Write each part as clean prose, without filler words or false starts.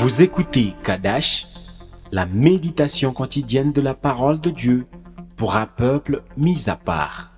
Vous écoutez Kadash, la méditation quotidienne de la parole de Dieu pour un peuple mis à part.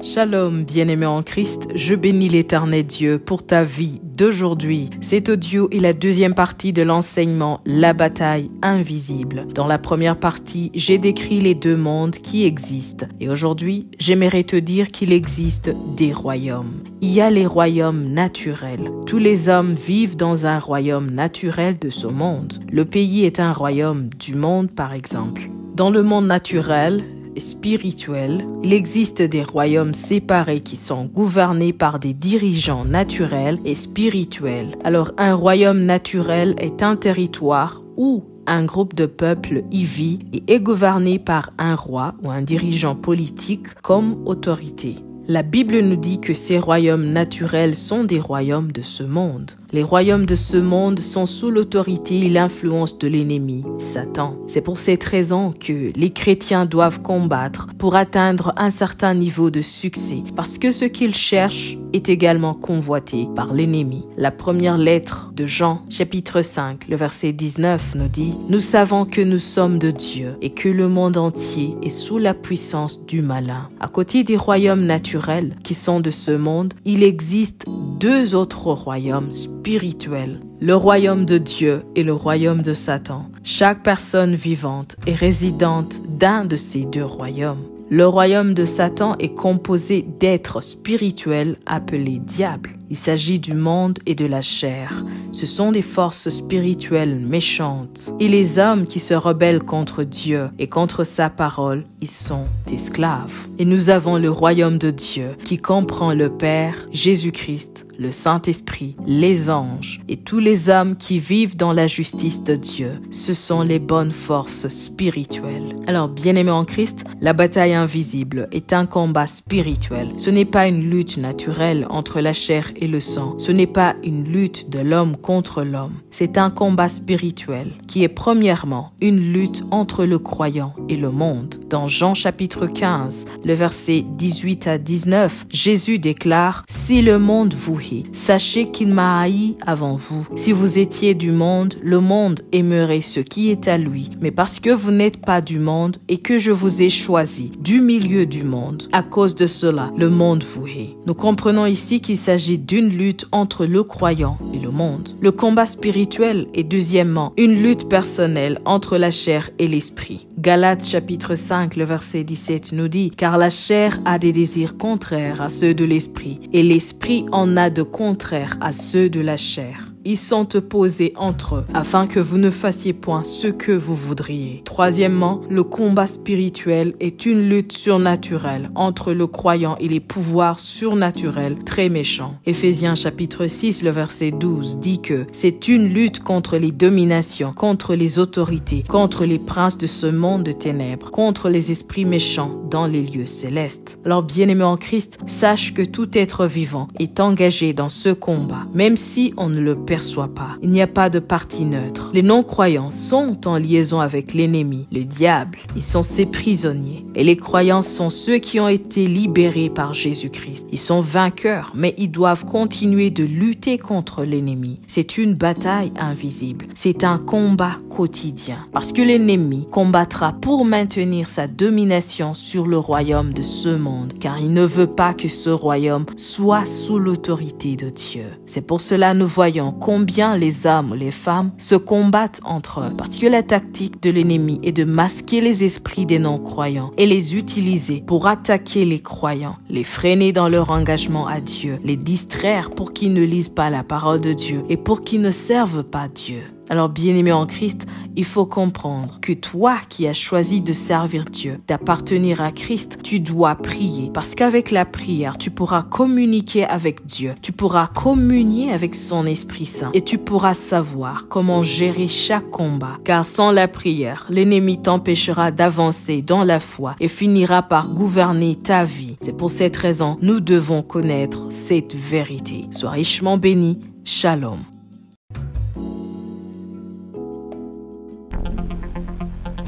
Shalom, bien-aimé en Christ, je bénis l'Éternel Dieu pour ta vie d'aujourd'hui. Cet audio est la deuxième partie de l'enseignement La bataille invisible. Dans la première partie, j'ai décrit les deux mondes qui existent. Et aujourd'hui, j'aimerais te dire qu'il existe des royaumes. Il y a les royaumes naturels. Tous les hommes vivent dans un royaume naturel de ce monde. Le pays est un royaume du monde, par exemple. Dans le monde naturel, spirituel, il existe des royaumes séparés qui sont gouvernés par des dirigeants naturels et spirituels. Alors, un royaume naturel est un territoire où un groupe de peuples y vit et est gouverné par un roi ou un dirigeant politique comme autorité. La Bible nous dit que ces royaumes naturels sont des royaumes de ce monde. Les royaumes de ce monde sont sous l'autorité et l'influence de l'ennemi, Satan. C'est pour cette raison que les chrétiens doivent combattre pour atteindre un certain niveau de succès, parce que ce qu'ils cherchent est également convoité par l'ennemi. La première lettre de Jean, chapitre 5, le verset 19 nous dit « Nous savons que nous sommes de Dieu et que le monde entier est sous la puissance du malin. » À côté des royaumes naturels qui sont de ce monde, il existe deux autres royaumes spirituels. Le royaume de Dieu et le royaume de Satan. Chaque personne vivante est résidente d'un de ces deux royaumes. Le royaume de Satan est composé d'êtres spirituels appelés diables. Il s'agit du monde et de la chair. Ce sont des forces spirituelles méchantes. Et les hommes qui se rebellent contre Dieu et contre sa parole, ils sont esclaves. Et nous avons le royaume de Dieu qui comprend le Père, Jésus-Christ, le Saint-Esprit, les anges et tous les hommes qui vivent dans la justice de Dieu. Ce sont les bonnes forces spirituelles. Alors, bien-aimés en Christ, la bataille invisible est un combat spirituel. Ce n'est pas une lutte naturelle entre la chair et le sang. Ce n'est pas une lutte de l'homme contre l'homme. C'est un combat spirituel qui est premièrement une lutte entre le croyant et le monde. Dans Jean chapitre 15, le verset 18 à 19, Jésus déclare « Si le monde vous hait, sachez qu'il m'a haï avant vous. Si vous étiez du monde, le monde aimerait ce qui est à lui. Mais parce que vous n'êtes pas du monde et que je vous ai choisi du milieu du monde, à cause de cela, le monde vous hait. » Nous comprenons ici qu'il s'agit d'une lutte entre le croyant et le monde. Le combat spirituel est deuxièmement une lutte personnelle entre la chair et l'esprit. Galates chapitre 5, le verset 17 nous dit « Car la chair a des désirs contraires à ceux de l'esprit, et l'esprit en a de contraires à ceux de la chair. Ils sont opposés entre eux, afin que vous ne fassiez point ce que vous voudriez. » Troisièmement, le combat spirituel est une lutte surnaturelle entre le croyant et les pouvoirs surnaturels très méchants. Éphésiens chapitre 6, le verset 12 dit que c'est une lutte contre les dominations, contre les autorités, contre les princes de ce monde de ténèbres, contre les esprits méchants dans les lieux célestes. Alors, bien-aimé en Christ, sache que tout être vivant est engagé dans ce combat, même si on ne le perçoit pas. Il n'y a pas de parti neutre. Les non-croyants sont en liaison avec l'ennemi, le diable. Ils sont ses prisonniers. Et les croyants sont ceux qui ont été libérés par Jésus-Christ. Ils sont vainqueurs, mais ils doivent continuer de lutter contre l'ennemi. C'est une bataille invisible. C'est un combat quotidien. Parce que l'ennemi combattra pour maintenir sa domination sur le royaume de ce monde, car il ne veut pas que ce royaume soit sous l'autorité de Dieu. C'est pour cela nous voyons combien les hommes ou les femmes se combattent entre eux. Parce que la tactique de l'ennemi est de masquer les esprits des non-croyants et les utiliser pour attaquer les croyants, les freiner dans leur engagement à Dieu, les distraire pour qu'ils ne lisent pas la parole de Dieu et pour qu'ils ne servent pas Dieu. Alors, bien-aimé en Christ, il faut comprendre que toi qui as choisi de servir Dieu, d'appartenir à Christ, tu dois prier. Parce qu'avec la prière, tu pourras communiquer avec Dieu. Tu pourras communier avec son Esprit Saint. Et tu pourras savoir comment gérer chaque combat. Car sans la prière, l'ennemi t'empêchera d'avancer dans la foi et finira par gouverner ta vie. C'est pour cette raison, nous devons connaître cette vérité. Sois richement béni. Shalom.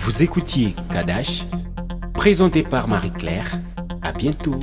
Vous écoutiez Kadash, présenté par Marie-Claire. À bientôt.